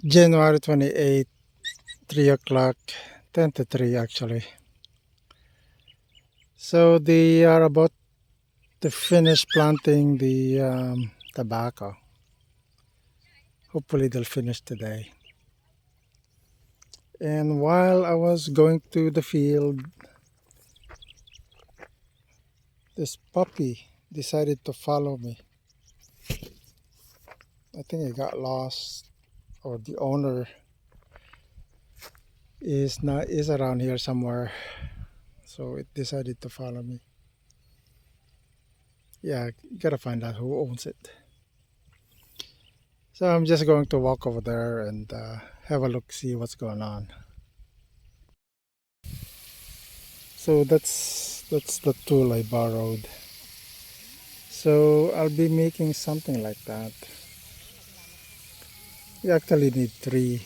January 28th, 3 o'clock, 10 to 3 actually. So they are about to finish planting the tobacco. Hopefully they'll finish today. And while I was going to the field, this puppy decided to follow me. I think it got lost, or the owner is around here somewhere. So it decided to follow me. Yeah, gotta find out who owns it. So I'm just going to walk over there and have a look, see what's going on. So that's the tool I borrowed. So I'll be making something like that. You actually need three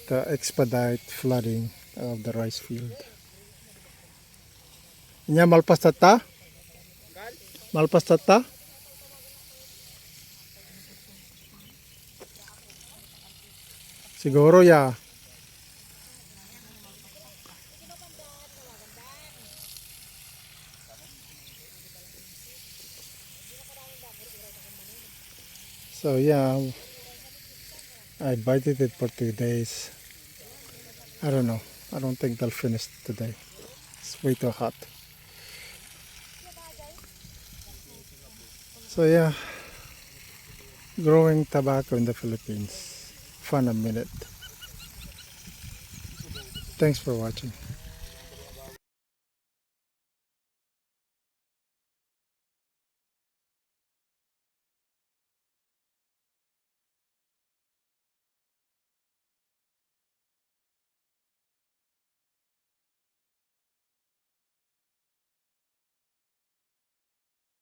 to expedite flooding of the rice field. Nya malpas tata? Malpas tata? Siguro ya. So yeah, I budgeted it for 2 days. I don't know. I don't think they'll finish today. It's way too hot. So yeah, growing tobacco in the Philippines. Fun a minute. Thanks for watching.